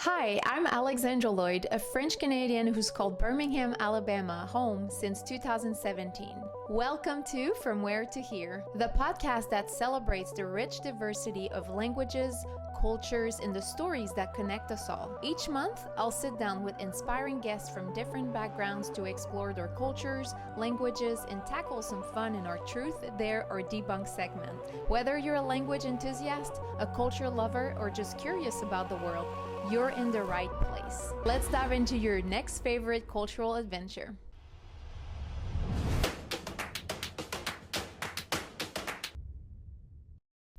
Hi, I'm Alexandra Lloyd, a French Canadian who's called Birmingham, Alabama home since 2017. Welcome to From Where to Here, the podcast that celebrates the rich diversity of languages, cultures, and the stories that connect us all. Each month, I'll sit down with inspiring guests from different backgrounds to explore their cultures, languages, and tackle some fun in our Truth, Dare, or Debunk segment. Whether you're a language enthusiast, a culture lover, or just curious about the world, you're in the right place. Let's dive into your next favorite cultural adventure.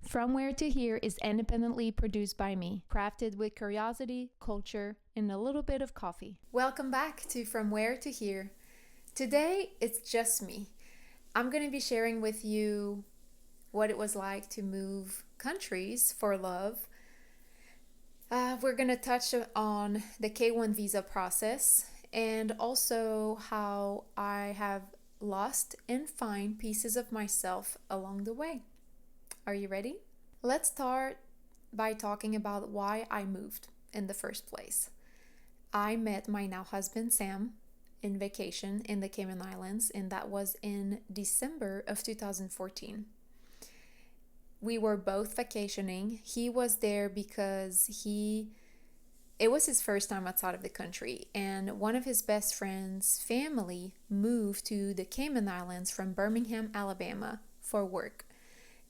From Where to Here is independently produced by me, crafted with curiosity, culture, and a little bit of coffee. Welcome back to From Where to Here. Today, it's just me. I'm going to be sharing with you what it was like to move countries for love. We're going to touch on the K1 visa process and also how I have lost and found pieces of myself along the way. Are you ready? Let's start by talking about why I moved in the first place. I met my now husband Sam in vacation in the Cayman Islands, and that was in December of 2014. We were both vacationing. He was there because it was his first time outside of the country, and one of his best friend's family moved to the Cayman Islands from Birmingham, Alabama for work.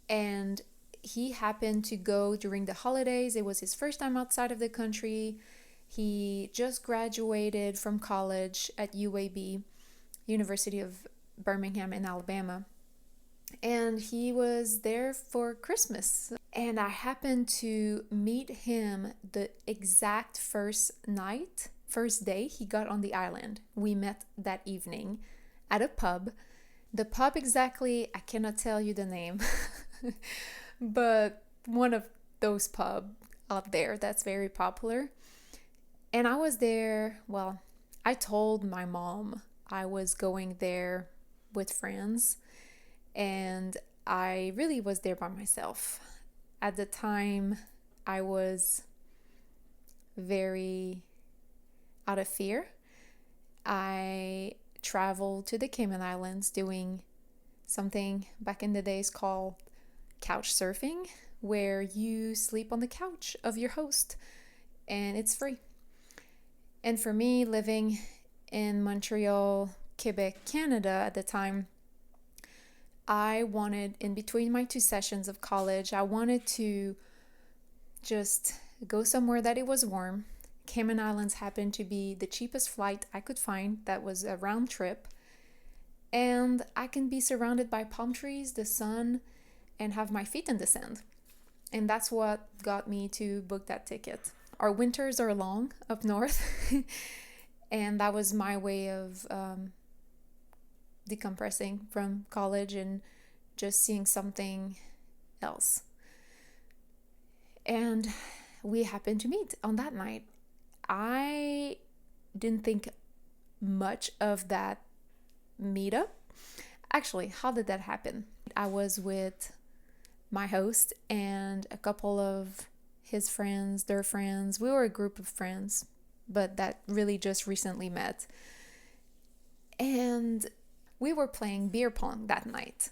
And he happened to go during the holidays. It was his first time outside of the country. He just graduated from college at UAB, University of Birmingham in Alabama. And he was there for Christmas. And I happened to meet him the exact first day he got on the island. We met that evening at a pub. The pub exactly, I cannot tell you the name, but one of those pubs out there that's very popular. And I was there, I told my mom I was going there with friends, and I really was there by myself. At the time, I was very out of fear. I traveled to the Cayman Islands doing something back in the days called couch surfing, where you sleep on the couch of your host and it's free. And for me, living in Montreal, Quebec, Canada at the time, I wanted, in between my 2 sessions of college, I wanted to just go somewhere that it was warm. Cayman Islands happened to be the cheapest flight I could find that was a round trip. And I can be surrounded by palm trees, the sun, and have my feet in the sand. And that's what got me to book that ticket. Our winters are long up north. And that was my way of decompressing from college and just seeing something else. And we happened to meet on that night. I didn't think much of that meetup. Actually, how did that happen? I was with my host and a couple of his friends, their friends. We were a group of friends, but that really just recently met. And we were playing beer pong that night.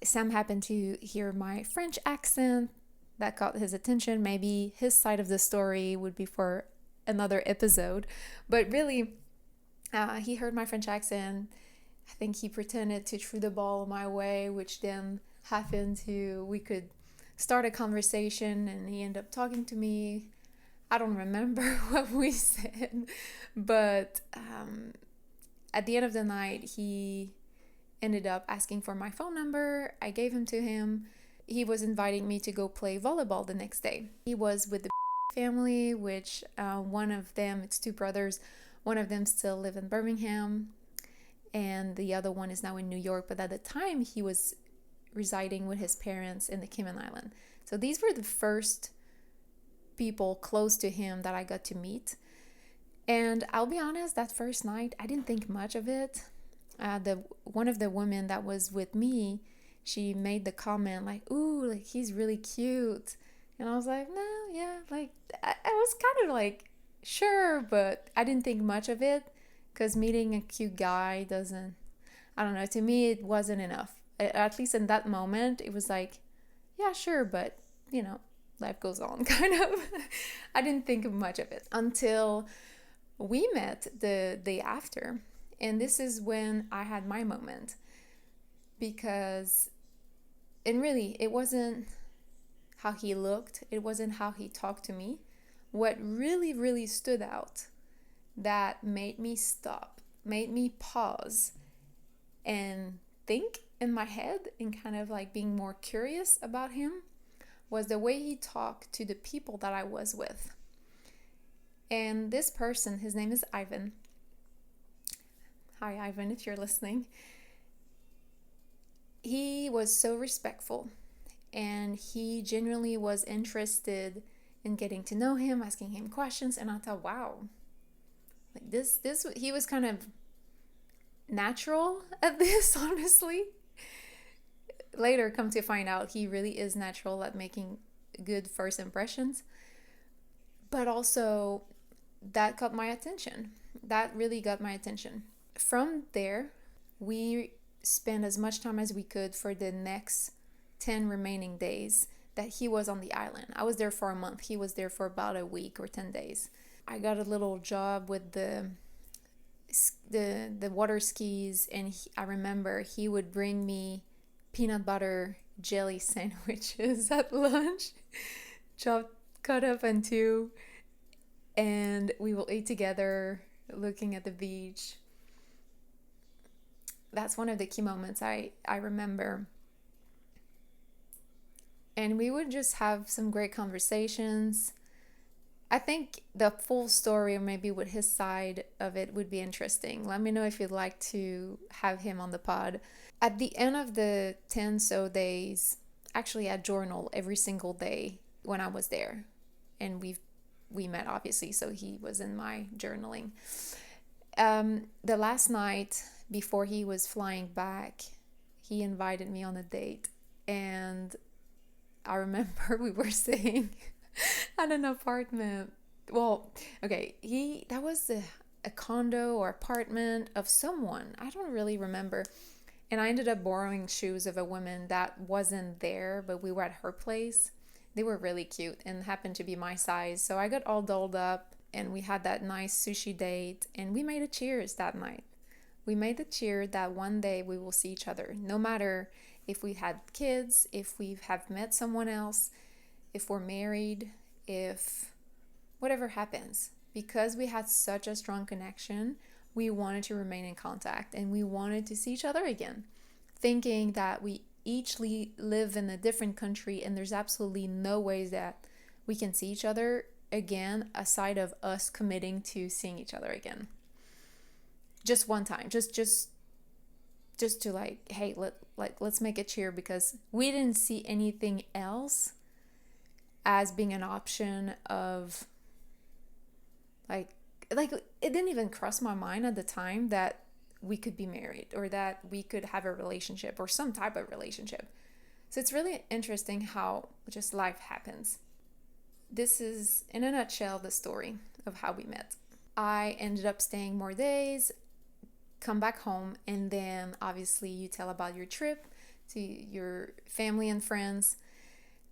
Sam happened to hear my French accent. That caught his attention. Maybe his side of the story would be for another episode. But really, he heard my French accent. I think he pretended to throw the ball my way, which then happened to, we could start a conversation, and he ended up talking to me. I don't remember what we said, but at the end of the night, he ended up asking for my phone number. I gave him to him. He was inviting me to go play volleyball the next day. He was with the family, which one of them, it's 2 brothers, one of them still live in Birmingham, and the other one is now in New York. But at the time, he was residing with his parents in the Cayman Islands. So these were the first people close to him that I got to meet. And I'll be honest, that first night, I didn't think much of it. One of the women that was with me, she made the comment like, "Ooh, like he's really cute." And I was like, no, yeah, like, I was kind of like, sure, but I didn't think much of it because meeting a cute guy doesn't, I don't know, to me, it wasn't enough. At least in that moment, it was like, yeah, sure, but, life goes on, kind of. I didn't think much of it until we met the day after. And this is when I had my moment because, and really, it wasn't how he looked, it wasn't how he talked to me. What really, really stood out that made me stop, made me pause and think in my head and kind of like being more curious about him was the way he talked to the people that I was with. And this person, his name is Ivan. Hi, Ivan, if you're listening. He was so respectful and he genuinely was interested in getting to know him, asking him questions. And I thought, wow, like this, he was kind of natural at this, honestly. Later, come to find out, he really is natural at making good first impressions. But also, that caught my attention. That really got my attention. From there, we spent as much time as we could for the next 10 remaining days that he was on the island. I was there for a month. He was there for about a week or 10 days. I got a little job with the water skis, and I remember he would bring me peanut butter jelly sandwiches at lunch, cut up in two, and we will eat together looking at the beach. That's one of the key moments I remember. And we would just have some great conversations. I think the full story, or maybe with his side of it, would be interesting. Let me know if you'd like to have him on the pod. At the end of the 10 so days, actually I journal every single day when I was there. And we met, obviously, so he was in my journaling. The last night before he was flying back, he invited me on a date. And I remember we were staying at an apartment. Well, okay, that was a condo or apartment of someone. I don't really remember. And I ended up borrowing shoes of a woman that wasn't there, but we were at her place. They were really cute and happened to be my size. So I got all dolled up and we had that nice sushi date and we made a cheers that night. We made the cheer that one day we will see each other, no matter if we had kids, if we have met someone else, if we're married, if whatever happens. Because we had such a strong connection, we wanted to remain in contact and we wanted to see each other again, thinking that we each live in a different country and there's absolutely no ways that we can see each other again aside of us committing to seeing each other again. Just one time, just to like, hey, let's make a cheer, because we didn't see anything else as being an option of like it didn't even cross my mind at the time that we could be married or that we could have a relationship or some type of relationship. So it's really interesting how just life happens. This is, in a nutshell, the story of how we met. I ended up staying more days, come back home, and then obviously you tell about your trip to your family and friends.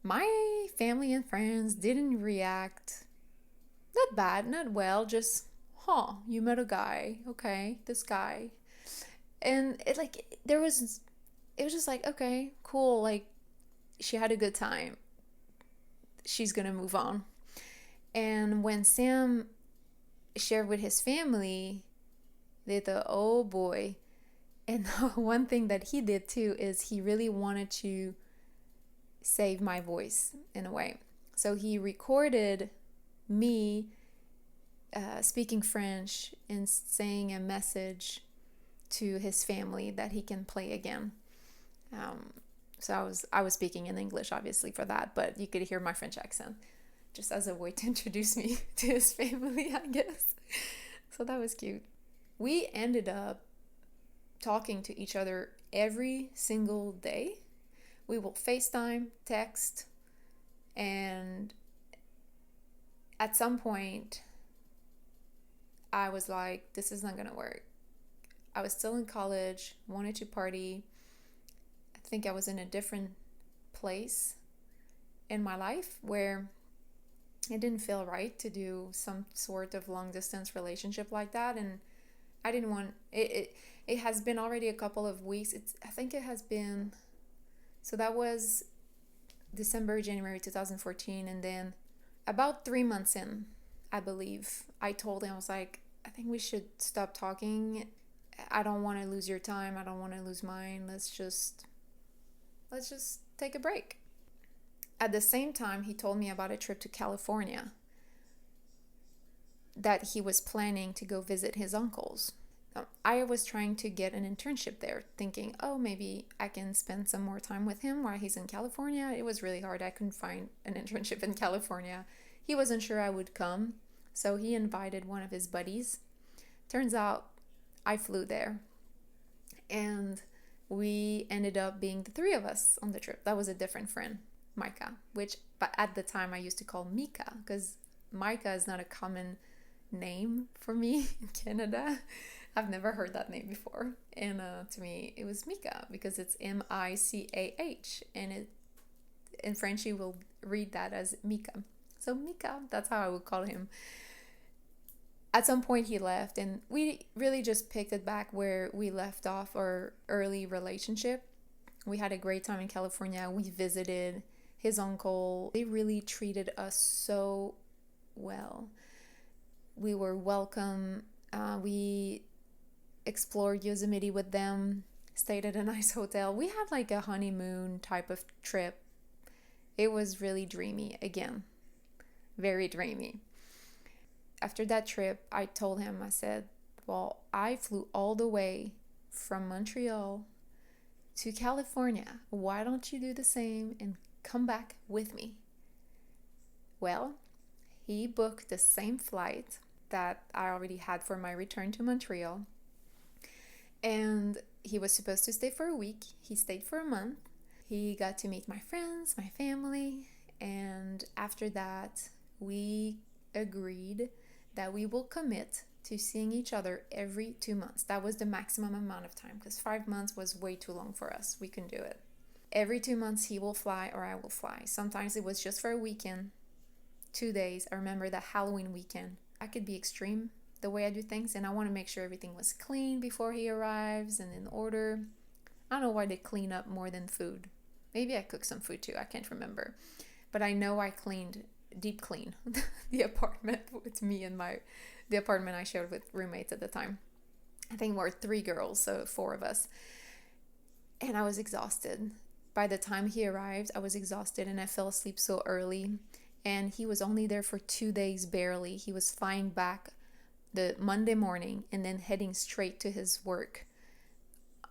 My family and friends didn't react not bad, not well, just, you met a guy, okay, this guy. And it was just like, okay, cool, like she had a good time, she's gonna move on. And when Sam shared with his family, they thought, oh boy. And one thing that he did too is he really wanted to save my voice in a way. So he recorded me speaking French and saying a message to his family that he can play again. So I was speaking in English, obviously, for that, but you could hear my French accent just as a way to introduce me to his family, I guess. So that was cute. We ended up talking to each other every single day. We will FaceTime, text, And at some point, I was like, this is not going to work. I was still in college, wanted to party. I think I was in a different place in my life where it didn't feel right to do some sort of long distance relationship like that. And I didn't want it has been already a couple of weeks. I think it has been, so that was December, January 2014. And then about 3 months in, I believe, I told him, I was like, I think we should stop talking. I don't want to lose your time. I don't want to lose mine. Let's just take a break. At the same time, he told me about a trip to California that he was planning to go visit his uncles. I was trying to get an internship there, thinking, oh, maybe I can spend some more time with him while he's in California. It was really hard. I couldn't find an internship in California. He wasn't sure I would come, so he invited one of his buddies. Turns out I flew there, and we ended up being the three of us on the trip. That was a different friend, Micah, but at the time I used to call Mika, because Micah is not a common name for me in Canada. I've never heard that name before, and to me it was Mika because it's Micah, and in French you will read that as Mika. So Mika, that's how I would call him. At some point he left, and we really just picked it back where we left off our early relationship. We had a great time in California. We visited his uncle. They really treated us so well. We were welcome. We explored Yosemite with them, stayed at a nice hotel. We had like a honeymoon type of trip. It was really dreamy again. Very dreamy. After that trip, I told him, I said, well, I flew all the way from Montreal to California. Why don't you do the same and come back with me? Well, he booked the same flight that I already had for my return to Montreal. And he was supposed to stay for a week. He stayed for a month. He got to meet my friends, my family. And after that, we agreed that we will commit to seeing each other every 2 months. That was the maximum amount of time, because 5 months was way too long for us. We couldn't do it. Every 2 months he will fly or I will fly. Sometimes it was just for a weekend, 2 days. I remember that Halloween weekend. I could be extreme the way I do things, and I want to make sure everything was clean before he arrives and in order. I don't know why they clean up more than food. Maybe I cooked some food too. I can't remember. But I know I deep clean the apartment with me and the apartment I shared with roommates at the time. I think we're 3 girls, so 4 of us. And I was exhausted. By the time he arrived, I was exhausted and I fell asleep so early. And he was only there for 2 days barely. He was flying back the Monday morning and then heading straight to his work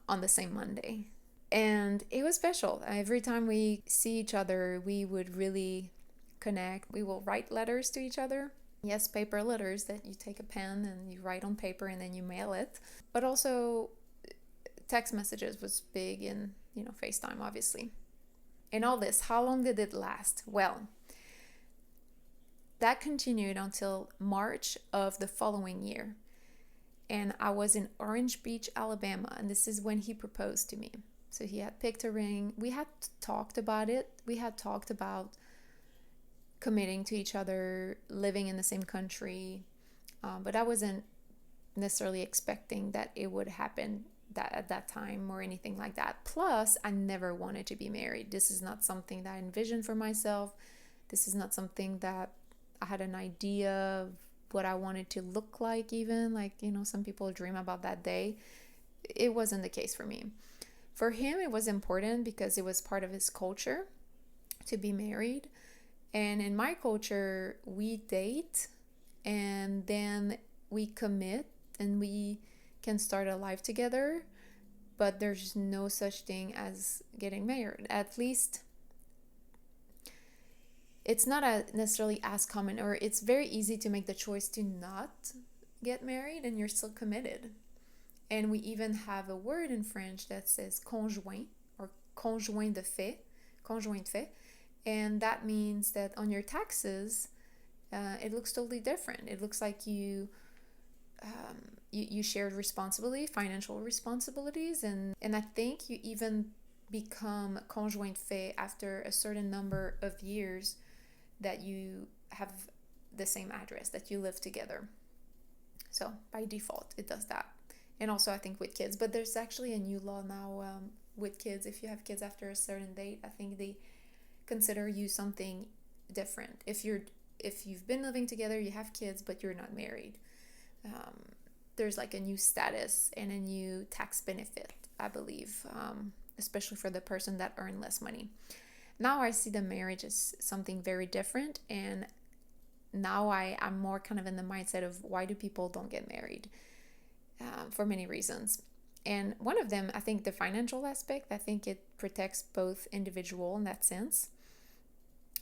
on the same Monday. And it was special. Every time we see each other, we would really connect. We will write letters to each other. Yes, paper letters that you take a pen and you write on paper and then you mail it. But also text messages was big, and FaceTime, obviously. And all this, how long did it last? Well, that continued until March of the following year. And I was in Orange Beach, Alabama, and this is when he proposed to me. So he had picked a ring. We had talked about it. We had talked about committing to each other, living in the same country. But I wasn't necessarily expecting that it would happen at that time or anything like that. Plus, I never wanted to be married. This is not something that I envisioned for myself. This is not something that I had an idea of what I wanted to look like, even. Some people dream about that day. It wasn't the case for me. For him, it was important because it was part of his culture to be married. And in my culture, we date and then we commit and we can start a life together, but there's no such thing as getting married. At least it's not necessarily as common, or it's very easy to make the choice to not get married and you're still committed. And we even have a word in French that says conjoint or conjoint de fait, And that means that on your taxes, it looks totally different. It looks like you shared responsibility, financial responsibilities, and I think you even become conjoint fait after a certain number of years that you have the same address, that you live together. So by default, it does that. And also, I think with kids, but there's actually a new law now with kids. If you have kids after a certain date, I think they consider you something different. If you've been living together, you have kids, but you're not married, there's like a new status and a new tax benefit, I believe, especially for the person that earned less money. Now I see the marriage as something very different, and now I'm more kind of in the mindset of why do people don't get married, for many reasons. And one of them, I think the financial aspect, I think it protects both individual in that sense.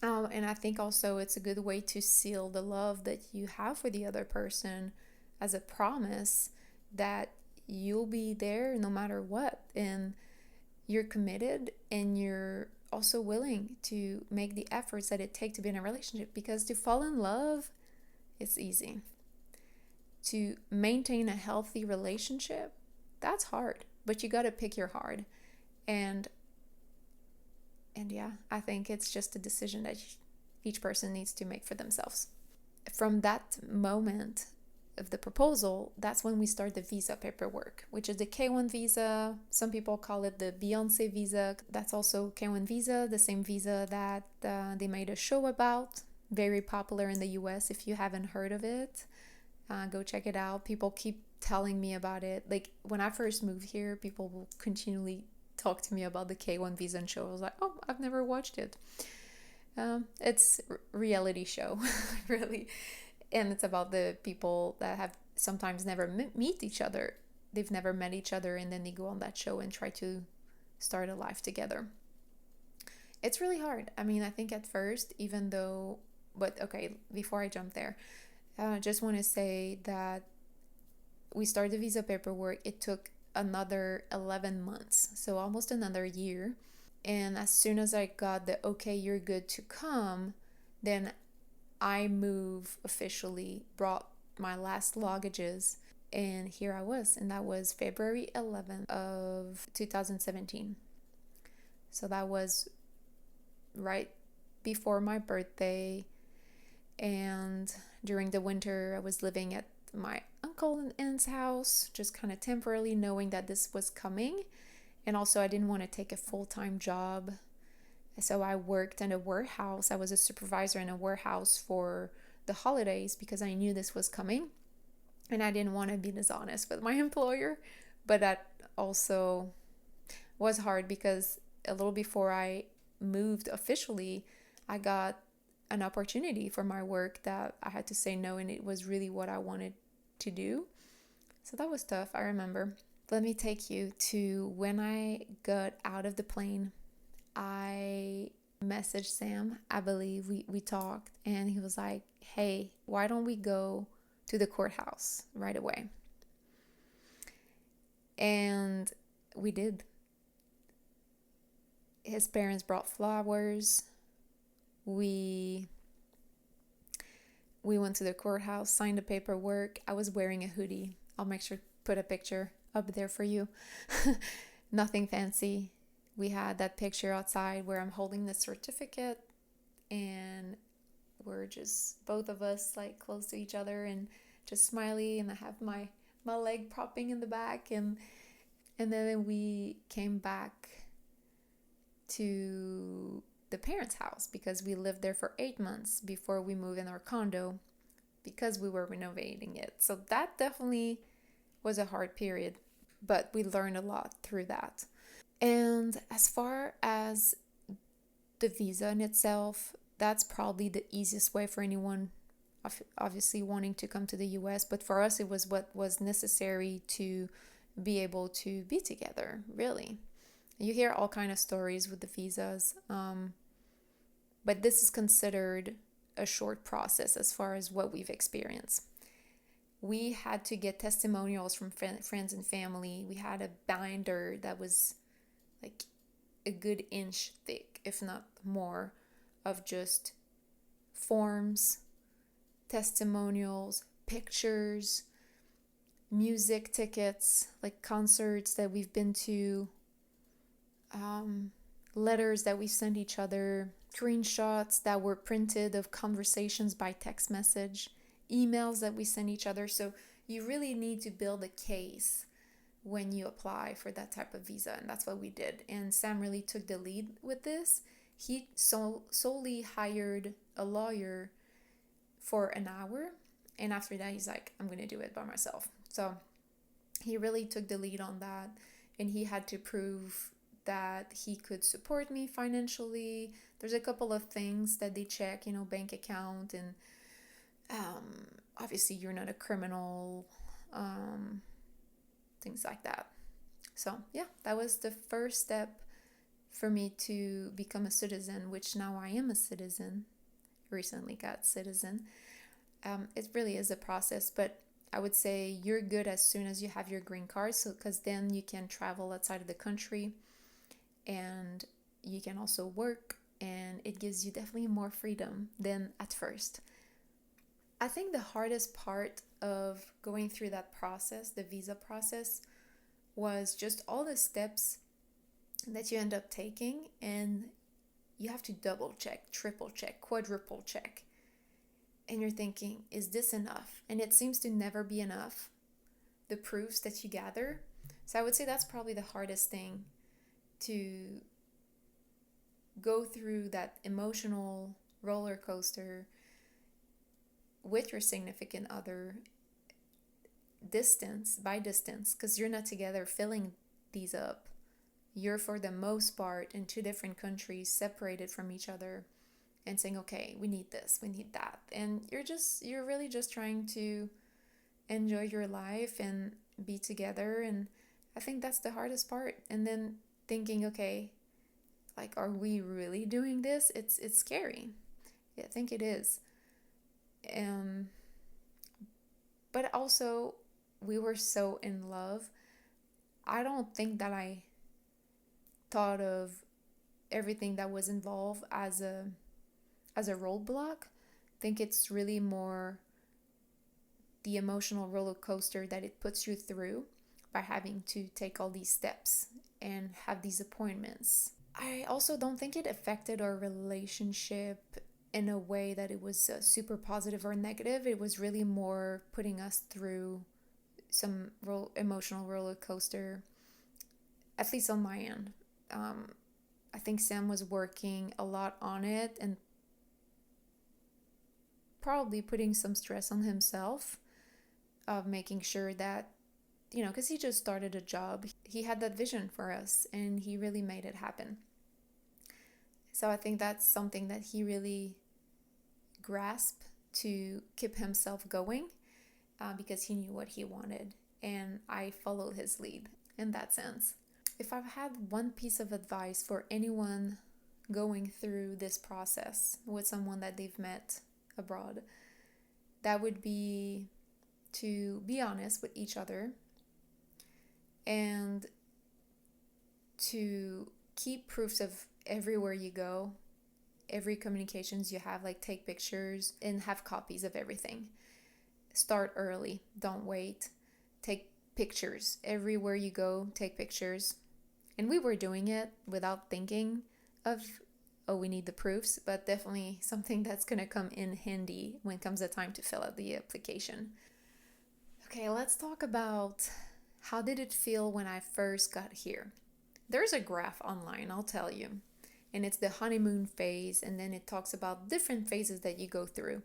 And I think also it's a good way to seal the love that you have for the other person as a promise that you'll be there no matter what. And you're committed, and you're also willing to make the efforts that it takes to be in a relationship, because to fall in love, it's easy. To maintain a healthy relationship, that's hard, but you got to pick your heart. And yeah, I think it's just a decision that each person needs to make for themselves. From that moment of the proposal, that's when we start the visa paperwork, which is the K1 visa. Some people call it the fiancé visa. That's also K1 visa, the same visa that they made a show about. Very popular in the US. If you haven't heard of it, go check it out. People keep telling me about it. Like when I first moved here, people will continually talk to me about the K1 visa and show. I was like, oh, I've never watched it. It's a reality show, really. And it's about the people that have sometimes never meet each other. They've never met each other, and then they go on that show and try to start a life together. It's really hard. I mean, I think at first, even though, but okay, before I jump there, I just want to say that we started the visa paperwork. It took another 11 months, so almost another year. And as soon as I got the okay, you're good to come, then I officially, brought my last luggages, and here I was, and that was February 11th of 2017. So that was right before my birthday, and during the winter I was living at my uncle and aunt's house, just kind of temporarily, knowing that this was coming. And also I didn't want to take a full-time job, so I worked in a warehouse. I was a supervisor in a warehouse for the holidays because I knew this was coming, and I didn't want to be dishonest with my employer. But that also was hard because a little before I moved officially, I got an opportunity for my work that I had to say no, and it was really what I wanted to do. So that was tough, I remember. Let me take you to when I got out of the plane. I messaged Sam, I believe we talked, and he was like, hey, why don't we go to the courthouse right away? And we did. His parents brought flowers. We went to the courthouse, signed the paperwork. I was wearing a hoodie. I'll make sure to put a picture up there for you. Nothing fancy. We had that picture outside where I'm holding the certificate, and we're just both of us like close to each other and just smiley, and I have my leg propping in the back, and then we came back to the parents' house because we lived there for 8 months before we moved in our condo because we were renovating it. So that definitely was a hard period, but we learned a lot through that. And as far as the visa in itself, that's probably the easiest way for anyone obviously wanting to come to the US, but for us it was what was necessary to be able to be together, really. You hear all kind of stories with the visas, but this is considered a short process as far as what we've experienced. We had to get testimonials from friends and family. We had a binder that was like a good inch thick, if not more, of just forms, testimonials, pictures, music tickets, like concerts that we've been to, letters that we sent each other, screenshots that were printed of conversations by text message, emails that we sent each other. So you really need to build a case when you apply for that type of visa, and that's what we did. And Sam really took the lead with this. He solely hired a lawyer for an hour, and after that he's like, I'm gonna do it by myself. So he really took the lead on that, and he had to prove that he could support me financially. There's a couple of things that they check, bank account, and obviously you're not a criminal, things like that. So yeah, that was the first step for me to become a citizen, which now I am a citizen, recently got citizen. It really is a process, but I would say you're good as soon as you have your green card, so because then you can travel outside of the country and you can also work, and it gives you definitely more freedom than at first. I think the hardest part of going through that process, the visa process, was just all the steps that you end up taking, and you have to double check, triple check, quadruple check. And you're thinking, is this enough? And it seems to never be enough, the proofs that you gather. So I would say that's probably the hardest thing, to go through that emotional roller coaster with your significant other, distance by distance, because you're not together filling these up. You're for the most part in two different countries, separated from each other, and saying, okay, we need this, we need that. And you're really just trying to enjoy your life and be together. And I think that's the hardest part. And then thinking, okay, like, are we really doing this? It's scary. Yeah, I think it is. But also, we were so in love. I don't think that I thought of everything that was involved as a roadblock. I think it's really more the emotional roller coaster that it puts you through by having to take all these steps and have these appointments. I also don't think it affected our relationship in a way that it was super positive or negative. It was really more putting us through some emotional roller coaster, at least on my end. I think Sam was working a lot on it and probably putting some stress on himself of making sure that, because he just started a job, he had that vision for us and he really made it happen. So I think that's something that he really grasped to keep himself going, because he knew what he wanted, and I followed his lead in that sense. If I've had one piece of advice for anyone going through this process with someone that they've met abroad, that would be to be honest with each other and to keep proofs of everywhere you go, every communications you have, like take pictures and have copies of everything. Start early, don't wait. Take pictures everywhere you go, take pictures. And we were doing it without thinking of, oh, we need the proofs, but definitely something that's going to come in handy when it comes the time to fill out the application. Okay, let's talk about how did it feel when I first got here. There's a graph online, I'll tell you, and it's the honeymoon phase, and then it talks about different phases that you go through.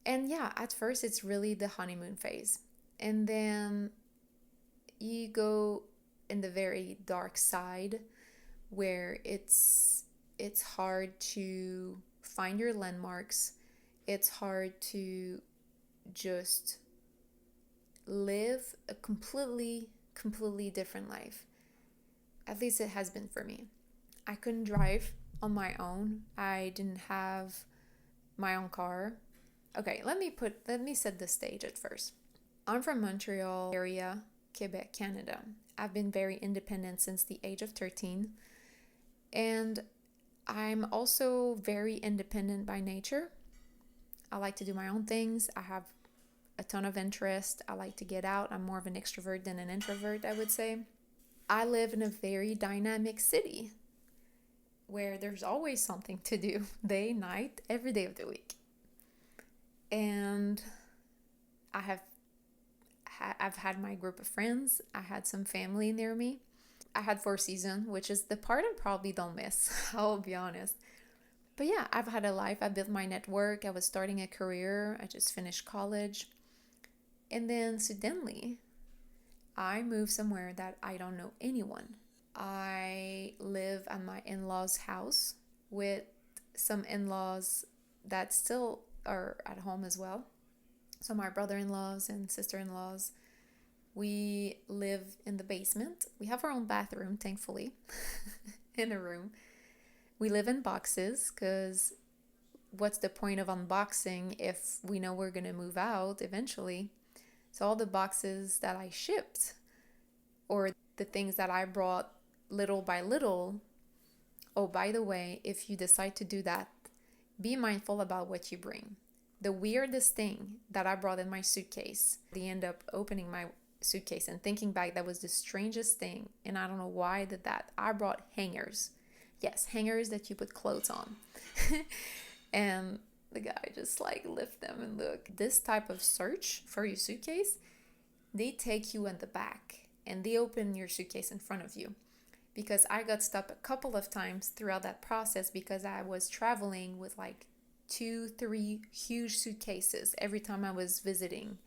And yeah, at first it's really the honeymoon phase, and then you go in the very dark side where it's hard to find your landmarks. It's hard to just live a completely different life. At least it has been for me. I couldn't drive on my own. I didn't have my own car. Okay, let me set the stage at first. I'm from Montreal area, Quebec, Canada. I've been very independent since the age of 13, and I'm also very independent by nature. I like to do my own things. I have a ton of interest. I like to get out. I'm more of an extrovert than an introvert, I would say. I live in a very dynamic city where there's always something to do, day, night, every day of the week. And I've had my group of friends. I had some family near me. I had Four Seasons, which is the part I probably don't miss, I'll be honest. But yeah, I've had a life. I built my network. I was starting a career. I just finished college. And then suddenly, I moved somewhere that I don't know anyone. I live at my in-laws' house with some in-laws that still are at home as well. So my brother-in-laws and sister-in-laws, we live in the basement. We have our own bathroom, thankfully, in a room. We live in boxes because what's the point of unboxing if we know we're going to move out eventually? So all the boxes that I shipped or the things that I brought little by little. Oh, by the way, if you decide to do that, be mindful about what you bring. The weirdest thing that I brought in my suitcase, they end up opening my suitcase and thinking back, that was the strangest thing. And I don't know why I did that. I brought hangers. Yes, hangers that you put clothes on. And the guy just like lift them and look. This type of search for your suitcase, they take you in the back and they open your suitcase in front of you. Because I got stopped a couple of times throughout that process because I was traveling with like 2-3 huge suitcases every time I was visiting,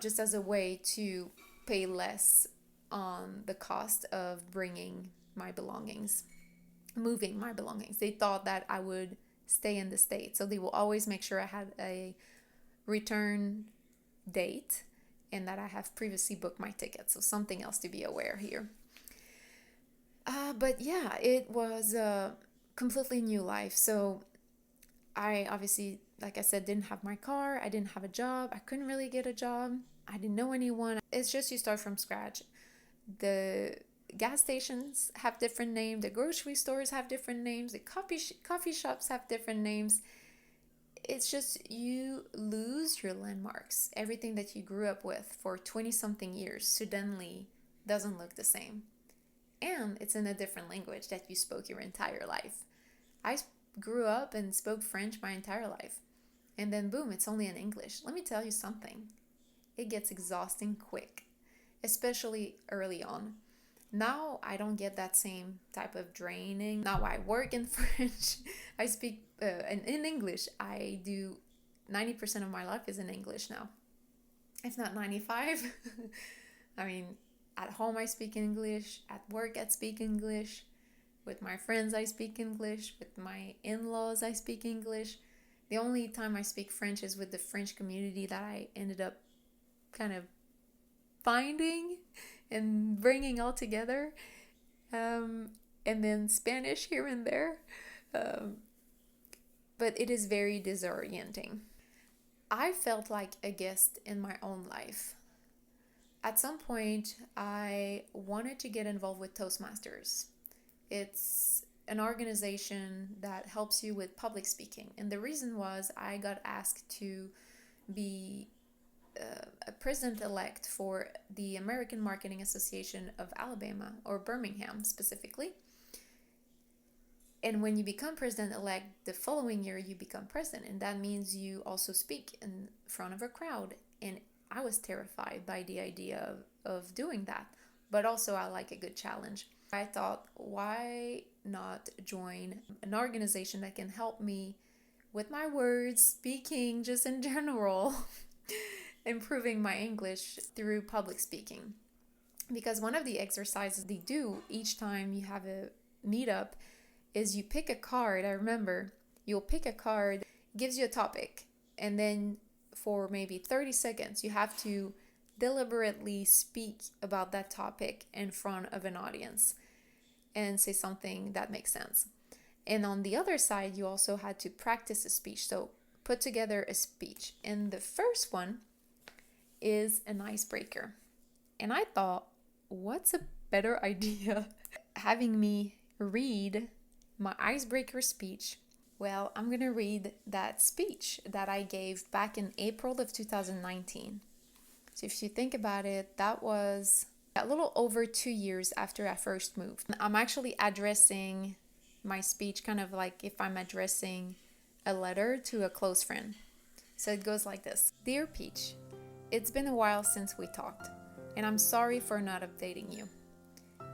just as a way to pay less on the cost of bringing my belongings, moving my belongings. They thought that I would stay in the States, so they will always make sure I had a return date and that I have previously booked my ticket. So something else to be aware here. But yeah, it was a completely new life. So I obviously, like I said, didn't have my car. I didn't have a job. I couldn't really get a job. I didn't know anyone. It's just you start from scratch. The gas stations have different names. The grocery stores have different names. The coffee shops have different names. It's just you lose your landmarks. Everything that you grew up with for 20-something years suddenly doesn't look the same. And it's in a different language that you spoke your entire life. I grew up and spoke French my entire life. And then boom, it's only in English. Let me tell you something. It gets exhausting quick, especially early on. Now I don't get that same type of draining. Now I work in French. I speak in English. I do 90% of my life is in English now. If not 95. I mean, at home I speak English. At work I speak English. With my friends I speak English. With my in-laws I speak English. The only time I speak French is with the French community that I ended up kind of finding and bringing all together. And then Spanish here and there. But it is very disorienting. I felt like a guest in my own life. At some point, I wanted to get involved with Toastmasters. It's an organization that helps you with public speaking. And the reason was I got asked to be a president-elect for the American Marketing Association of Alabama, or Birmingham specifically. And when you become president-elect, the following year you become president. And that means you also speak in front of a crowd. And I was terrified by the idea of doing that. But also I like a good challenge. I thought, why not join an organization that can help me with my words, speaking, just in general, improving my English through public speaking. Because one of the exercises they do each time you have a meetup is you pick a card. I remember you'll pick a card, gives you a topic, and then for maybe 30 seconds you have to deliberately speak about that topic in front of an audience and say something that makes sense. And on the other side, you also had to practice a speech. So put together a speech. And the first one is an icebreaker. And I thought, what's a better idea? Having me read my icebreaker speech. Well, I'm gonna read that speech that I gave back in April of 2019. So if you think about it, that was a little over 2 years after I first moved. I'm actually addressing my speech kind of like if I'm addressing a letter to a close friend. So it goes like this. Dear Peach, it's been a while since we talked, and I'm sorry for not updating you.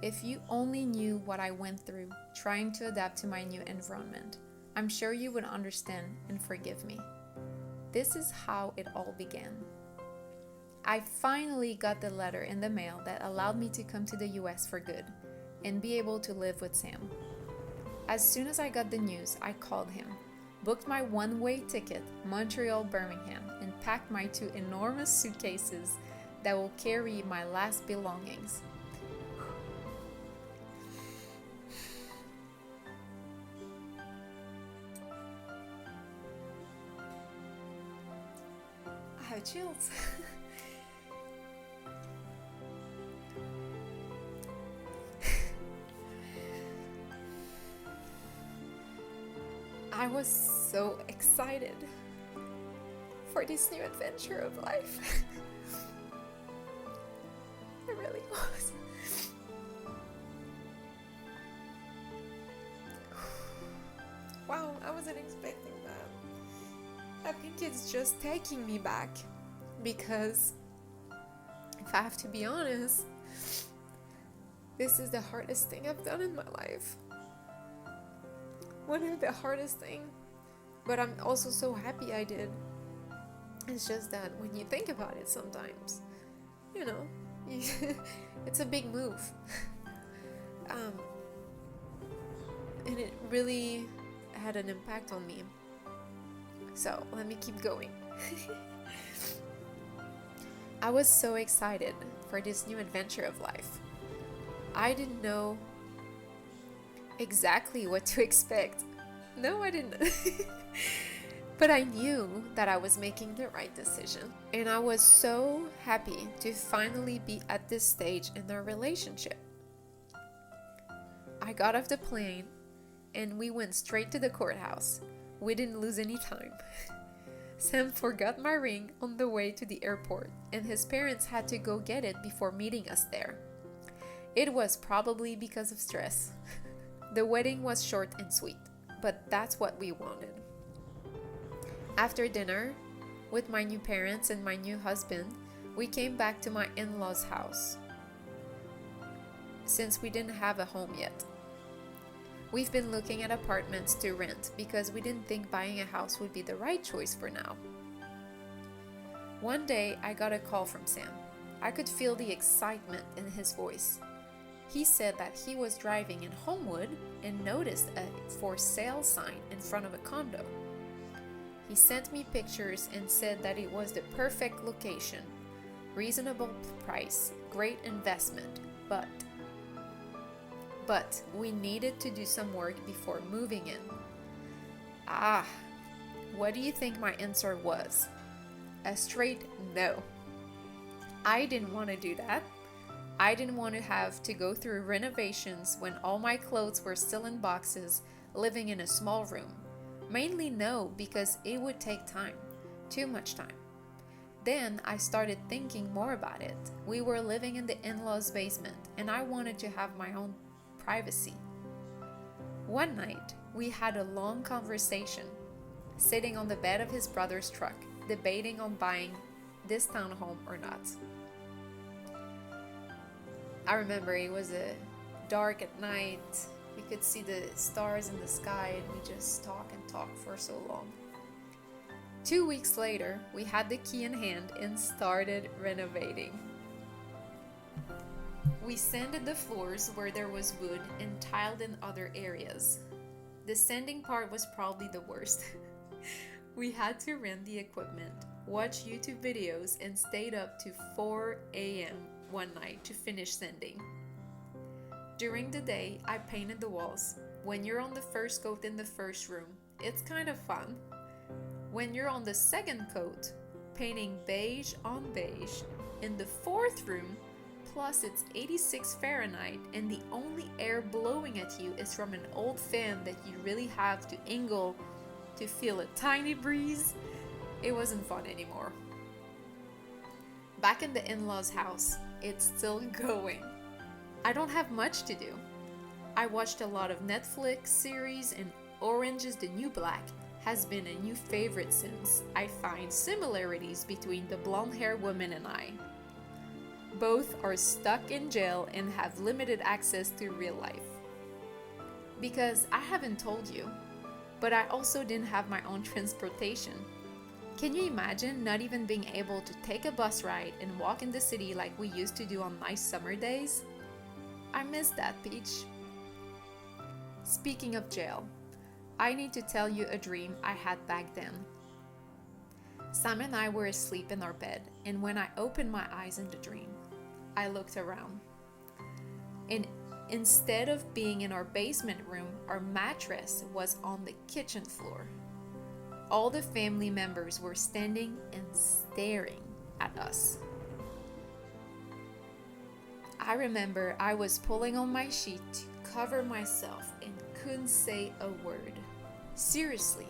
If you only knew what I went through trying to adapt to my new environment, I'm sure you would understand and forgive me. This is how it all began. I finally got the letter in the mail that allowed me to come to the US for good and be able to live with Sam. As soon as I got the news, I called him, booked my one-way ticket, Montreal, Birmingham, and packed my 2 enormous suitcases that will carry my last belongings. I have chills. I was so excited for this new adventure of life. I really was. Wow, I wasn't expecting that. I think it's just taking me back because if I have to be honest, this is the hardest thing I've done in my life. One of the hardest thing, but I'm also so happy I did. It's just that when you think about it sometimes, it's a big move. And it really had an impact on me. So let me keep going. I was so excited for this new adventure of life. I didn't know exactly what to expect. No, I didn't. But I knew that I was making the right decision. And I was so happy to finally be at this stage in our relationship. I got off the plane and we went straight to the courthouse. We didn't lose any time. Sam forgot my ring on the way to the airport, and his parents had to go get it before meeting us there. It was probably because of stress. The wedding was short and sweet, but that's what we wanted. After dinner, with my new parents and my new husband, we came back to my in-laws' house, since we didn't have a home yet. We've been looking at apartments to rent because we didn't think buying a house would be the right choice for now. One day, I got a call from Sam. I could feel the excitement in his voice. He said that he was driving in Homewood and noticed a for sale sign in front of a condo. He sent me pictures and said that it was the perfect location, reasonable price, great investment, but we needed to do some work before moving in. What do you think my answer was? A straight no. I didn't want to do that. I didn't want to have to go through renovations when all my clothes were still in boxes, living in a small room. Mainly no, because it would take time. Too much time. Then I started thinking more about it. We were living in the in-laws' basement, and I wanted to have my own privacy. One night, we had a long conversation, sitting on the bed of his brother's truck, debating on buying this townhome or not. I remember it was dark at night. We could see the stars in the sky, and we just talked for so long. 2 weeks later, we had the key in hand and started renovating. We sanded the floors where there was wood and tiled in other areas. The sanding part was probably the worst. We had to rent the equipment, watch YouTube videos, and stayed up to 4 a.m. one night to finish sanding. During the day, I painted the walls. When you're on the first coat in the first room, it's kind of fun. When you're on the second coat, painting beige on beige, in the fourth room, Plus, it's 86 Fahrenheit, and the only air blowing at you is from an old fan that you really have to angle to feel a tiny breeze. It wasn't fun anymore. Back in the in-laws' house, it's still going. I don't have much to do. I watched a lot of Netflix series, and Orange is the New Black has been a new favorite since I find similarities between the blonde-haired woman and I. Both are stuck in jail and have limited access to real life. Because I haven't told you, but I also didn't have my own transportation. Can you imagine not even being able to take a bus ride and walk in the city like we used to do on nice summer days? I miss that, Peach. Speaking of jail, I need to tell you a dream I had back then. Sam and I were asleep in our bed, and when I opened my eyes in the dream, I looked around. And instead of being in our basement room, our mattress was on the kitchen floor. All the family members were standing and staring at us. I remember I was pulling on my sheet to cover myself and couldn't say a word. Seriously,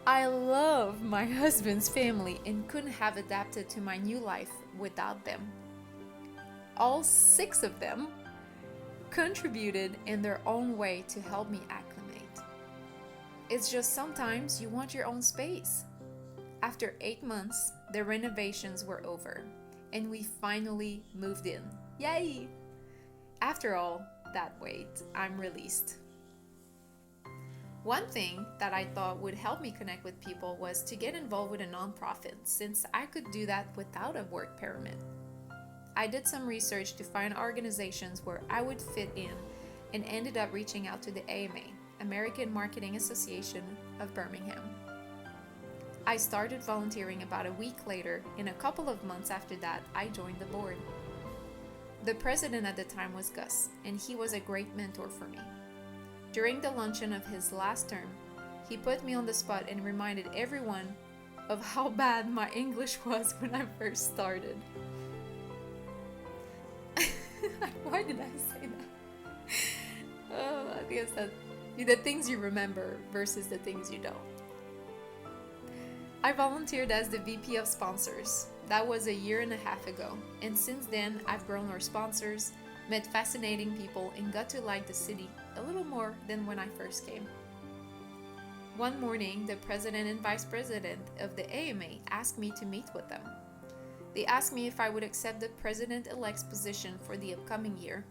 I love my husband's family and couldn't have adapted to my new life without them. All 6 of them contributed in their own way to help me acclimate. It's just sometimes you want your own space. After 8 months, the renovations were over, and we finally moved in. Yay! After all that wait, I'm released. One thing that I thought would help me connect with people was to get involved with a nonprofit, since I could do that without a work permit. I did some research to find organizations where I would fit in and ended up reaching out to the AMA, American Marketing Association of Birmingham. I started volunteering about a week later, and a couple of months after that, I joined the board. The president at the time was Gus, and he was a great mentor for me. During the luncheon of his last term, he put me on the spot and reminded everyone of how bad my English was when I first started. Why did I say that? Oh, I guess that the things you remember versus the things you don't. I volunteered as the VP of Sponsors. That was a year and a half ago, and since then I've grown our sponsors, met fascinating people, and got to like the city a little more than when I first came. One morning, the president and vice president of the AMA asked me to meet with them. They asked me if I would accept the president-elect's position for the upcoming year.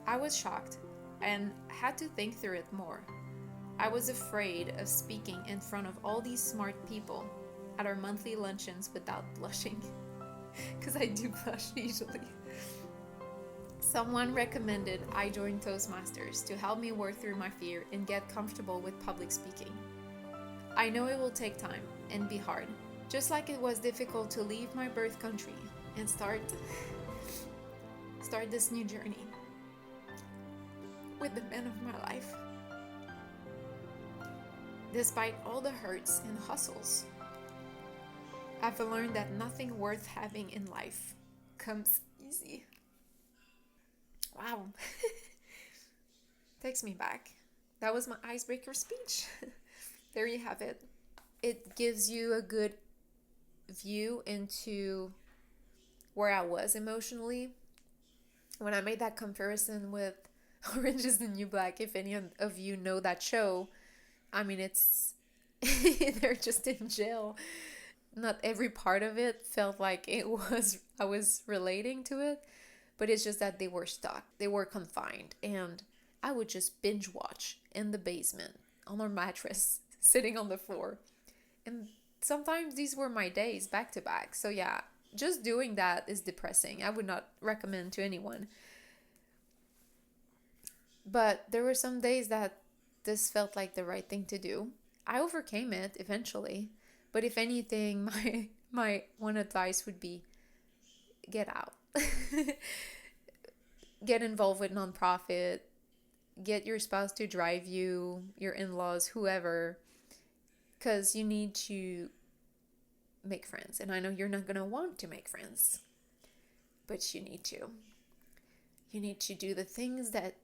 I was shocked and had to think through it more. I was afraid of speaking in front of all these smart people at our monthly luncheons without blushing, because I do blush usually. Someone recommended I join Toastmasters to help me work through my fear and get comfortable with public speaking. I know it will take time and be hard, just like it was difficult to leave my birth country and start this new journey with the men of my life. Despite all the hurts and hustles, I've learned that nothing worth having in life comes easy. Wow. Takes me back. That was my icebreaker speech. There you have it. It gives you a good view into where I was emotionally when I made that comparison with Orange is the New Black. If any of you know that show, I mean, it's they're just in jail. Not every part of it felt like I was relating to it, but it's just that they were stuck. They were confined, and I would just binge watch in the basement on our mattress, sitting on the floor. And sometimes these were my days back to back. So yeah, just doing that is depressing. I would not recommend to anyone. But there were some days that this felt like the right thing to do. I overcame it eventually. But if anything, my one advice would be get out. Get involved with nonprofit. Get your spouse to drive you, your in-laws, whoever. Because you need to make friends. And I know you're not going to want to make friends, but you need to. You need to do the things that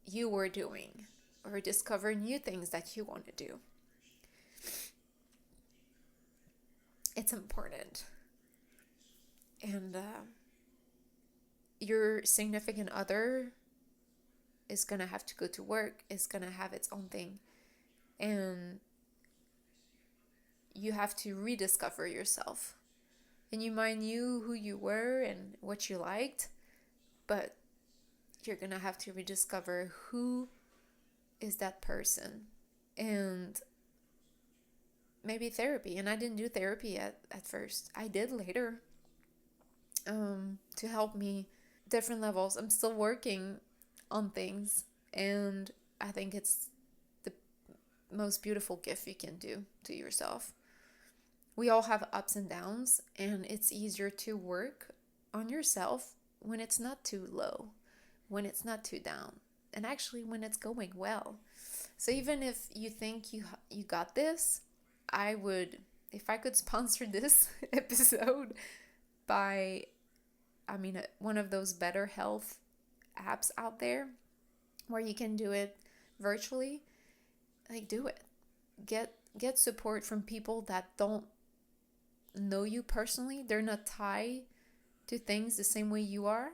you were doing or discover new things that you want to do. It's important. And your significant other is going to have to go to work, is going to have its own thing. And you have to rediscover yourself. And you might knew who you were and what you liked, but you're going to have to rediscover who is that person. And maybe therapy. And I didn't do therapy at first. I did later to help me different levels. I'm still working on things, and I think it's the most beautiful gift you can do to yourself. We all have ups and downs, and it's easier to work on yourself when it's not too low, when it's not too down, and actually when it's going well. So even if you think you got this, I would, if I could sponsor this episode by, one of those better health apps out there where you can do it virtually, like, do it. Get support from people that don't know you personally. They're not tied to things the same way you are,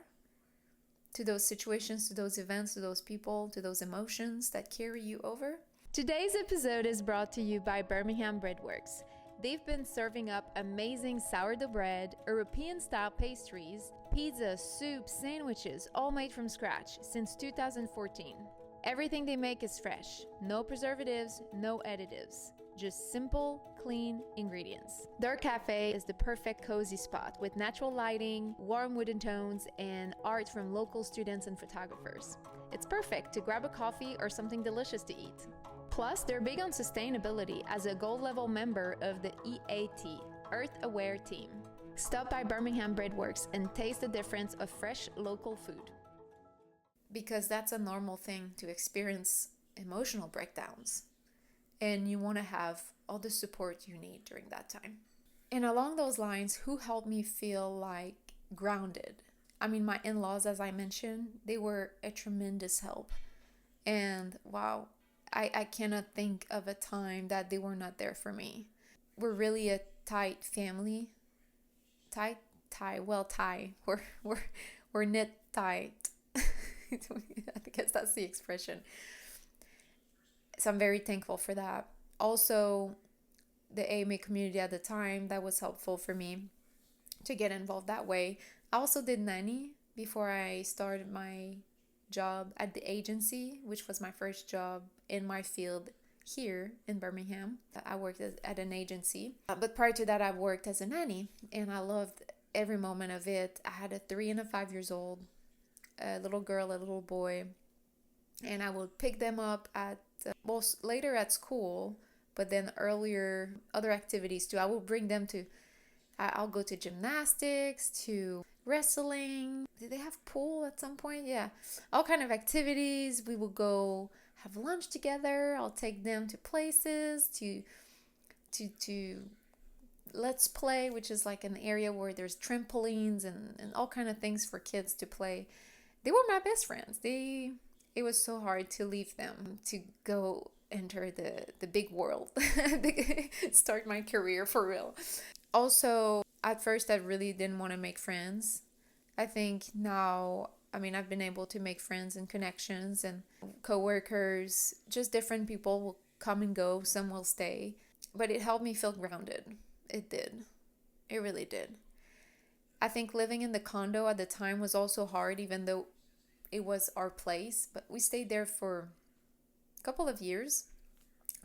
to those situations, to those events, to those people, to those emotions that carry you over. Today's episode is brought to you by Birmingham Breadworks. They've been serving up amazing sourdough bread, European-style pastries, pizzas, soups, sandwiches, all made from scratch since 2014. Everything they make is fresh. No preservatives, no additives. Just simple, clean ingredients. Their cafe is the perfect cozy spot with natural lighting, warm wooden tones, and art from local students and photographers. It's perfect to grab a coffee or something delicious to eat. Plus, they're big on sustainability as a gold level member of the EAT, Earth Aware team. Stop by Birmingham Breadworks and taste the difference of fresh local food. Because that's a normal thing to experience emotional breakdowns. And you want to have all the support you need during that time. And along those lines, who helped me feel like grounded? My in-laws, as I mentioned, they were a tremendous help. And wow, I cannot think of a time that they were not there for me. We're really a tight family. We're knit tight. I guess that's the expression. So I'm very thankful for that. Also, the AMA community at the time, that was helpful for me to get involved that way. I also did nanny before I started my job at the agency, which was my first job in my field here in Birmingham. I worked at an agency. But prior to that, I worked as a nanny, and I loved every moment of it. I had a 3 and a 5 years old, a little girl, a little boy, and I would pick them up at later at school, but then earlier other activities too. I will bring them to, I'll go to gymnastics, to wrestling. Did they have pool at some point? Yeah, all kind of activities. We will go have lunch together. I'll take them to places to Let's Play, which is like an area where there's trampolines and all kind of things for kids to play. They were my best friends. It was so hard to leave them to go enter the big world, start my career for real. Also, at first I really didn't want to make friends. I think now, I've been able to make friends and connections and coworkers, just different people will come and go, some will stay. But it helped me feel grounded. It did. It really did. I think living in the condo at the time was also hard, even though it was our place, but we stayed there for a couple of years.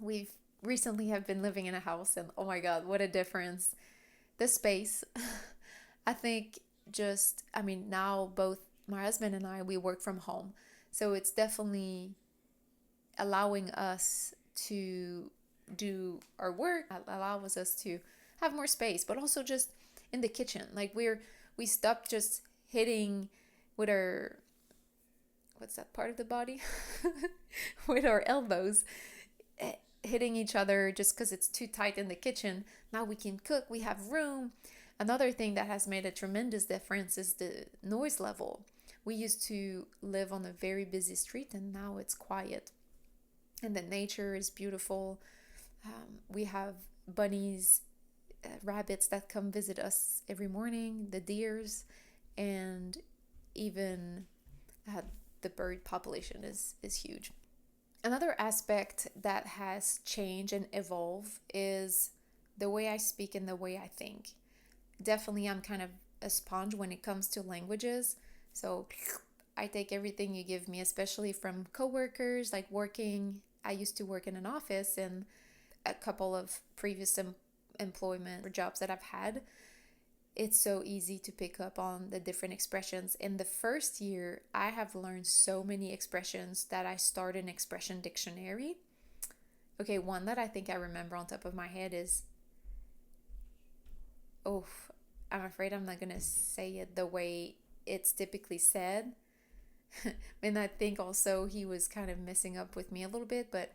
We've recently have been living in a house, and oh my God, what a difference. The space, I think now both my husband and I, we work from home. So it's definitely allowing us to do our work, allows us to have more space, but also just in the kitchen. Like we stopped just hitting with our, what's that part of the body? with our elbows, hitting each other just because it's too tight in the kitchen. Now we can cook, we have room. Another thing that has made a tremendous difference is the noise level. We used to live on a very busy street, and now it's quiet. And the nature is beautiful. We have bunnies, rabbits that come visit us every morning, the deers, and even the bird population is huge. Another aspect that has changed and evolved is the way I speak and the way I think. Definitely, I'm kind of a sponge when it comes to languages. So I take everything you give me, especially from coworkers, like working. I used to work in an office, and a couple of previous employment or jobs that I've had, it's so easy to pick up on the different expressions. In the first year, I have learned so many expressions that I started an expression dictionary. Okay, one that I think I remember on top of my head is, oh, I'm afraid I'm not going to say it the way it's typically said. And I think also he was kind of messing up with me a little bit, but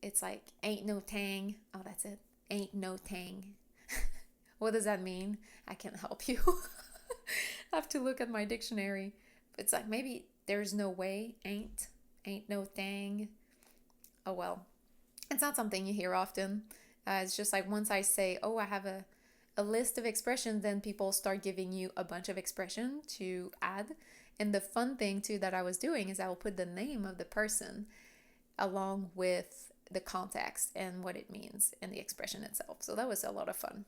it's like, ain't no tang. Oh, that's it. Ain't no tang. What does that mean? I can't help you. I have to look at my dictionary. It's like, maybe there's no way. Ain't no thing. Oh, well. It's not something you hear often. It's just like once I say, oh, I have a list of expressions, then people start giving you a bunch of expression to add. And the fun thing too that I was doing is I will put the name of the person along with the context and what it means and the expression itself. So that was a lot of fun.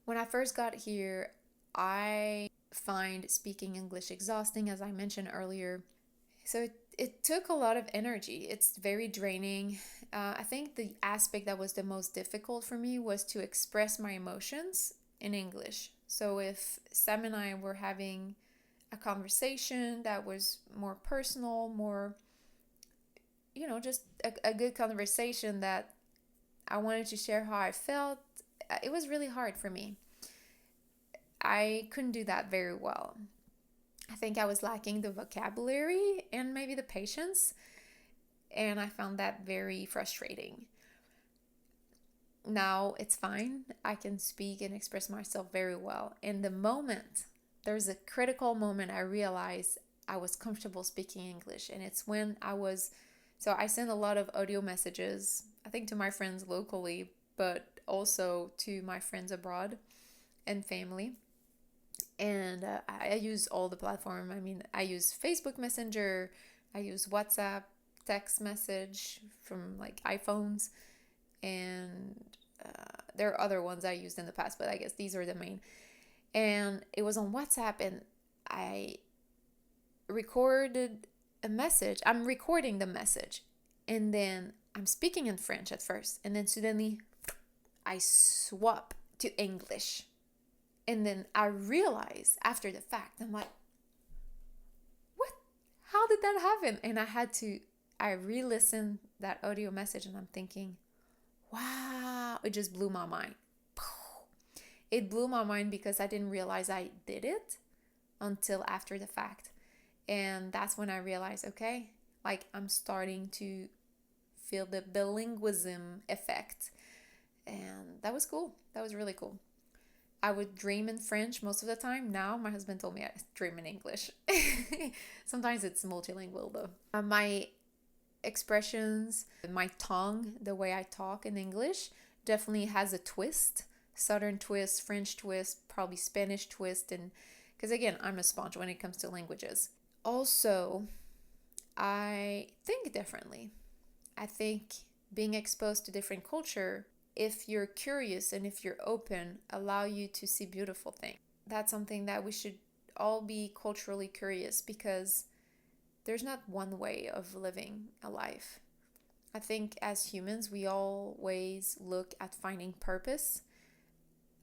When I first got here, I find speaking English exhausting, as I mentioned earlier. So it took a lot of energy. It's very draining. I think the aspect that was the most difficult for me was to express my emotions in English. So if Sam and I were having a conversation that was more personal, more, just a good conversation that I wanted to share how I felt, it was really hard for me. I couldn't do that very well. I think I was lacking the vocabulary and maybe the patience, and I found that very frustrating. Now it's fine. I can speak and express myself very well. In the moment, there's a critical moment I realized I was comfortable speaking English, and it's when so I send a lot of audio messages, I think to my friends locally, but also to my friends abroad and family. And I use all the platform. I mean, I use Facebook Messenger, I use WhatsApp, text message from like iPhones, and there are other ones I used in the past, but I guess these are the main. And it was on WhatsApp, and I recorded a message. I'm recording the message, and then I'm speaking in French at first, and then suddenly I swap to English. And then I realize after the fact, I'm like, what? How did that happen? And I re-listened that audio message, and I'm thinking, wow, it just blew my mind. It blew my mind because I didn't realize I did it until after the fact. And that's when I realized, okay, like I'm starting to feel the bilingualism effect. And that was cool. That was really cool. I would dream in French most of the time. Now my husband told me I dream in English. Sometimes it's multilingual though. My expressions, my tongue, the way I talk in English definitely has a twist. Southern twist, French twist, probably Spanish twist. And because again, I'm a sponge when it comes to languages. Also, I think differently. I think being exposed to different culture, if you're curious and if you're open, allow you to see beautiful things. That's something that we should all be culturally curious, because there's not one way of living a life. I think as humans, we always look at finding purpose.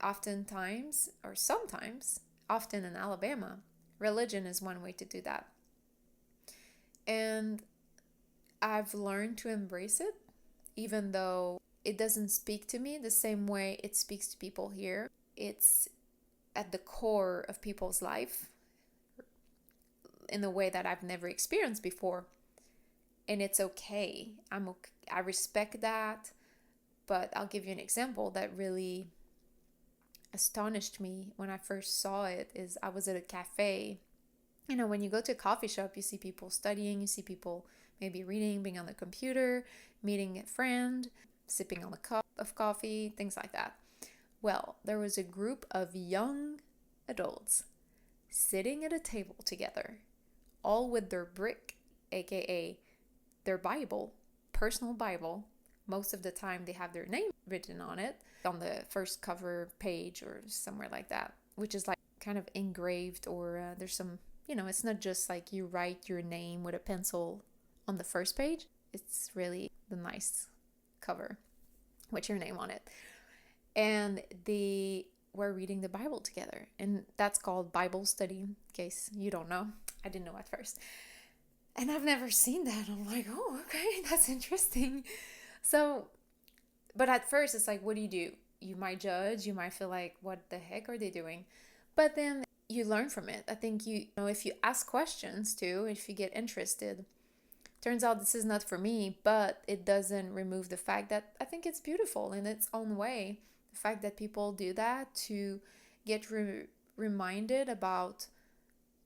Oftentimes, or sometimes, often in Alabama, religion is one way to do that. And I've learned to embrace it, even though it doesn't speak to me the same way it speaks to people here. It's at the core of people's life in a way that I've never experienced before. And it's okay. I respect that. But I'll give you an example that really astonished me when I first saw it. Is I was at a cafe when you go to a coffee shop, you see people studying, you see people maybe reading, being on the computer, meeting a friend, sipping on a cup of coffee, things like that. Well, there was a group of young adults sitting at a table together, all with their brick, aka their Bible, personal Bible. Most of the time they have their name written on it, on the first cover page or somewhere like that, which is like kind of engraved, or there's some, it's not just like you write your name with a pencil on the first page. It's really the nice cover with your name on it. And they were reading the Bible together, and that's called Bible study, in case you don't know. I didn't know at first. And I've never seen that. I'm like, oh, okay, that's interesting. So, but at first it's like, what do? You might judge, you might feel like, what the heck are they doing? But then you learn from it. I think if you ask questions too, if you get interested, turns out this is not for me, but it doesn't remove the fact that I think it's beautiful in its own way. The fact that people do that to get reminded about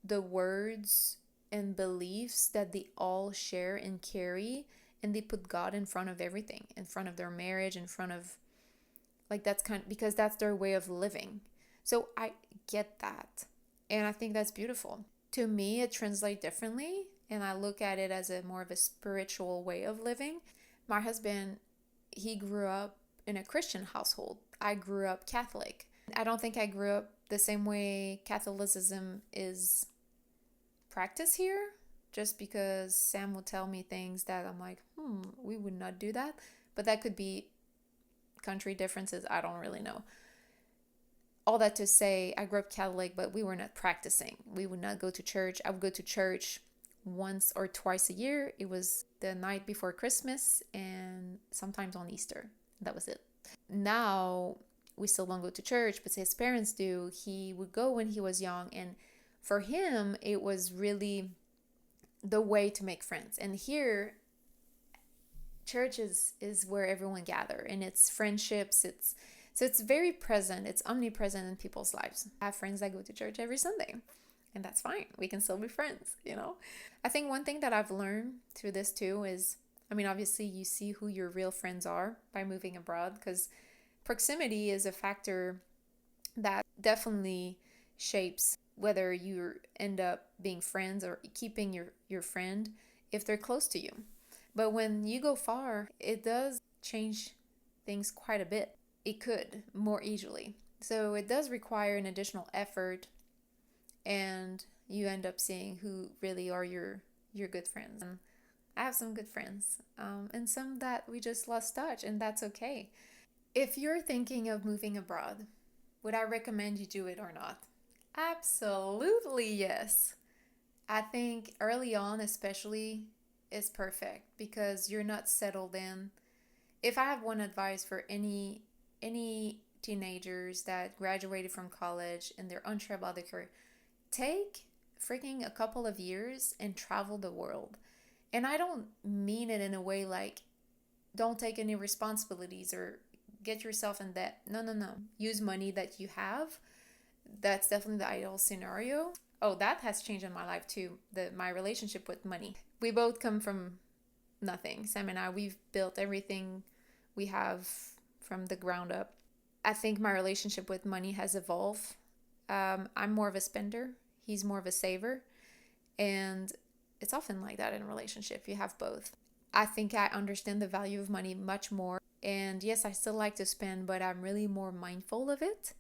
the words and beliefs that they all share and carry, and they put God in front of everything, in front of their marriage, in front of, like, that's because that's their way of living. So I get that, and I think that's beautiful. To me, it translates differently, and I look at it as more of a spiritual way of living. My husband, he grew up in a Christian household. I grew up Catholic. I don't think I grew up the same way Catholicism is practiced here, just because Sam would tell me things that I'm like, we would not do that. But that could be country differences. I don't really know. All that to say, I grew up Catholic, but we were not practicing. We would not go to church. I would go to church once or twice a year. It was the night before Christmas and sometimes on Easter. That was it. Now, we still don't go to church, but his parents do. He would go when he was young, and for him, it was really the way to make friends. And here, church is where everyone gather, and it's friendships. So it's very present. It's omnipresent in people's lives. I have friends that go to church every Sunday, and that's fine. We can still be friends, I think one thing that I've learned through this too is, obviously you see who your real friends are by moving abroad, because proximity is a factor that definitely shapes whether you end up being friends or keeping your friend if they're close to you. But when you go far, it does change things quite a bit. It could more easily. So it does require an additional effort, and you end up seeing who really are your good friends. And I have some good friends, and some that we just lost touch, and that's okay. If you're thinking of moving abroad, would I recommend you do it or not? Absolutely yes. I think early on especially is perfect because you're not settled in. If I have one advice for any teenagers that graduated from college and they're unsure about their career, take freaking a couple of years and travel the world. And I don't mean it in a way like don't take any responsibilities or get yourself in debt. No. Use money that you have. That's definitely the ideal scenario. Oh, that has changed in my life too. My relationship with money. We both come from nothing. Sam and I, we've built everything we have from the ground up. I think my relationship with money has evolved. I'm more of a spender. He's more of a saver. And it's often like that in a relationship. You have both. I think I understand the value of money much more. And yes, I still like to spend, but I'm really more mindful of it.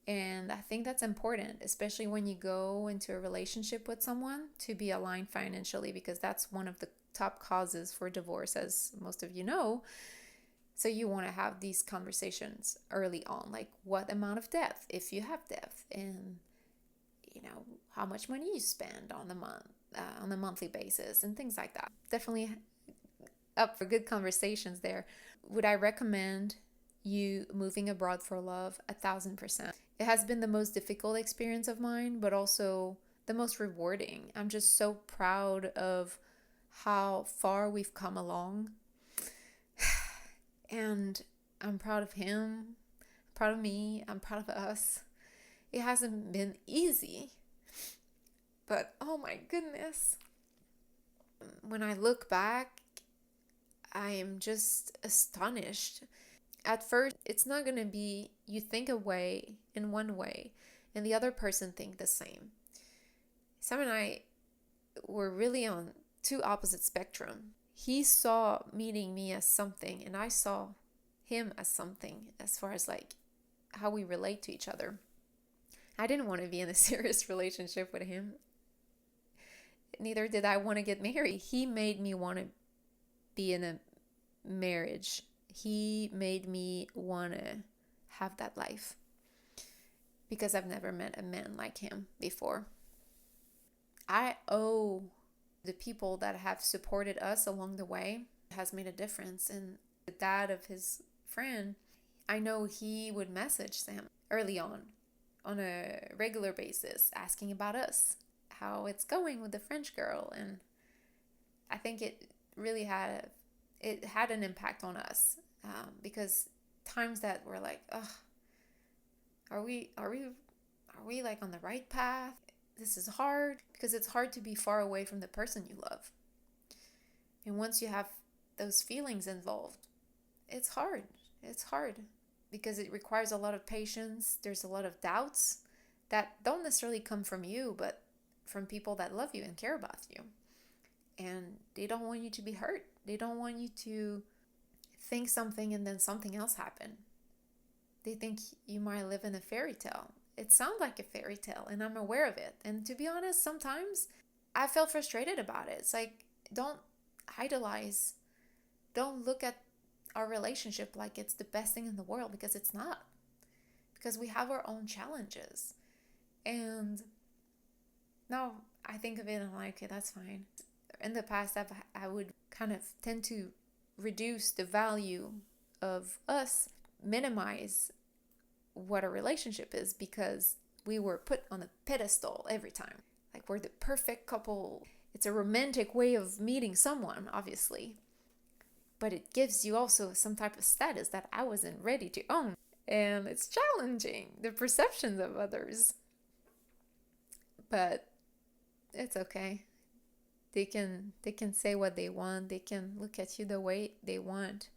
And I think that's important, especially when you go into a relationship with someone, to be aligned financially, because that's one of the top causes for divorce, as most of you know. So you want to have these conversations early on, like what amount of debt, if you have debt, and how much money you spend on a monthly basis, and things like that. Definitely up for good conversations there. Would I recommend you moving abroad for love? 1,000%. It has been the most difficult experience of mine, but also the most rewarding. I'm just so proud of how far we've come along. And I'm proud of him, proud of me, I'm proud of us. It hasn't been easy. But oh my goodness. When I look back, I am just astonished. At first, it's not going to be you think a way in one way and the other person think the same. Sam and I were really on two opposite spectrum. He saw meeting me as something and I saw him as something as far as like how we relate to each other. I didn't want to be in a serious relationship with him. Neither did I want to get married. He made me want to be in a marriage. He made me want to have that life because I've never met a man like him before. I owe the people that have supported us along the way has made a difference. And the dad of his friend, I know he would message Sam early on a regular basis asking about us, how it's going with the French girl. And I think it really had an impact on us because times that were like, ugh, are we like on the right path? This is hard because it's hard to be far away from the person you love. And once you have those feelings involved, it's hard. It's hard because it requires a lot of patience. There's a lot of doubts that don't necessarily come from you, but from people that love you and care about you. And they don't want you to be hurt. They don't want you to think something and then something else happen. They think you might live in a fairy tale. It sounds like a fairy tale and I'm aware of it. And to be honest, sometimes I felt frustrated about it. It's like, don't idolize. Don't look at our relationship like it's the best thing in the world, because it's not. Because we have our own challenges. And now I think of it and I'm like, okay, that's fine. In the past, I would kind of tend to reduce the value of us, minimize what a relationship is, because we were put on a pedestal every time. Like we're the perfect couple. It's a romantic way of meeting someone, obviously. But it gives you also some type of status that I wasn't ready to own. And it's challenging, the perceptions of others. But it's okay. They can say what they want. They can look at you the way they want.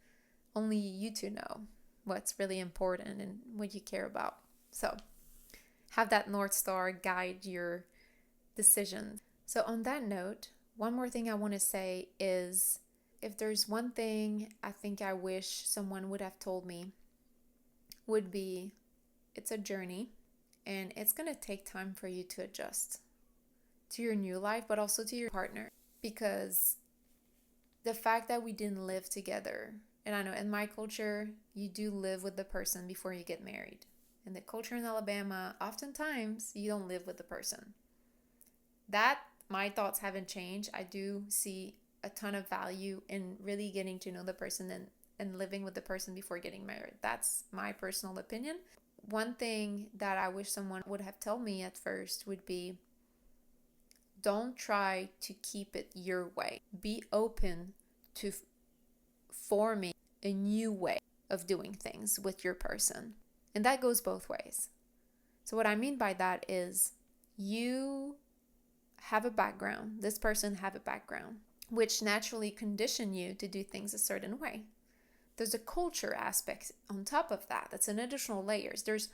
Only you two know what's really important and what you care about. So have that North Star guide your decisions. So on that note, one more thing I want to say is, if there's one thing I think I wish someone would have told me, would be, it's a journey and it's going to take time for you to adjust to your new life, but also to your partner. Because the fact that we didn't live together, and I know in my culture, you do live with the person before you get married. In the culture in Alabama, oftentimes you don't live with the person. That, my thoughts haven't changed. I do see a ton of value in really getting to know the person and living with the person before getting married. That's my personal opinion. One thing that I wish someone would have told me at first would be, don't try to keep it your way. Be open to forming a new way of doing things with your person. And that goes both ways. So what I mean by that is, you have a background. This person have a background, which naturally condition you to do things a certain way. There's a culture aspect on top of that. That's an additional layers. There's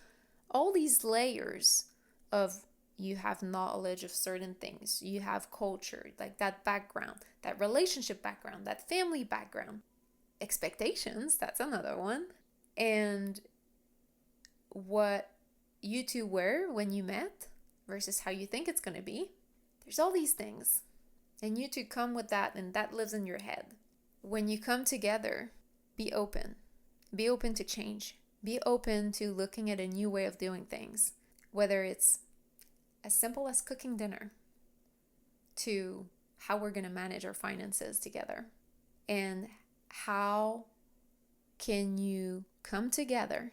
all these layers of, you have knowledge of certain things. You have culture, like that background, that relationship background, that family background. Expectations, that's another one. And what you two were when you met versus how you think it's going to be. There's all these things. And you two come with that, and that lives in your head. When you come together, be open. Be open to change. Be open to looking at a new way of doing things. Whether it's as simple as cooking dinner to how we're going to manage our finances together. And how can you come together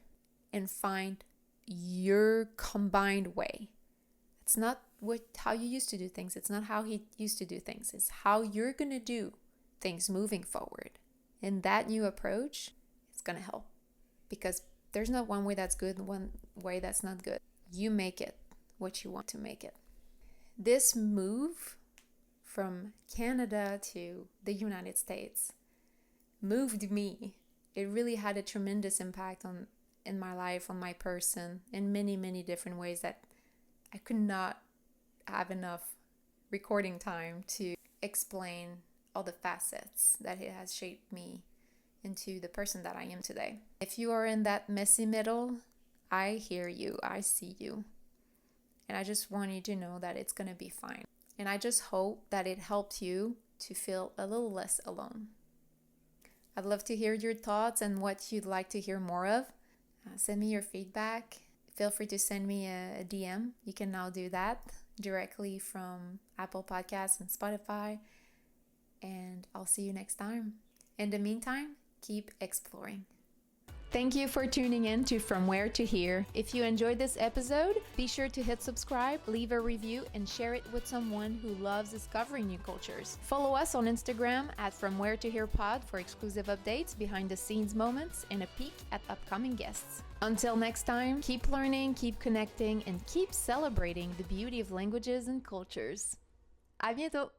and find your combined way? It's not how you used to do things. It's not how he used to do things. It's how you're going to do things moving forward. And that new approach is going to help, because there's not one way that's good and one way that's not good. You make it what you want to make it. This move from Canada to the United States moved me. It really had a tremendous impact in my life, on my person, in many, many different ways that I could not have enough recording time to explain all the facets that it has shaped me into the person that I am today. If you are in that messy middle, I hear you, I see you. And I just want you to know that it's going to be fine. And I just hope that it helped you to feel a little less alone. I'd love to hear your thoughts and what you'd like to hear more of. Send me your feedback. Feel free to send me a DM. You can now do that directly from Apple Podcasts and Spotify. And I'll see you next time. In the meantime, keep exploring. Thank you for tuning in to From Where to Here. If you enjoyed this episode, be sure to hit subscribe, leave a review, and share it with someone who loves discovering new cultures. Follow us on Instagram at From Where to Here Pod for exclusive updates, behind the scenes moments, and a peek at upcoming guests. Until next time, keep learning, keep connecting, and keep celebrating the beauty of languages and cultures. À bientôt!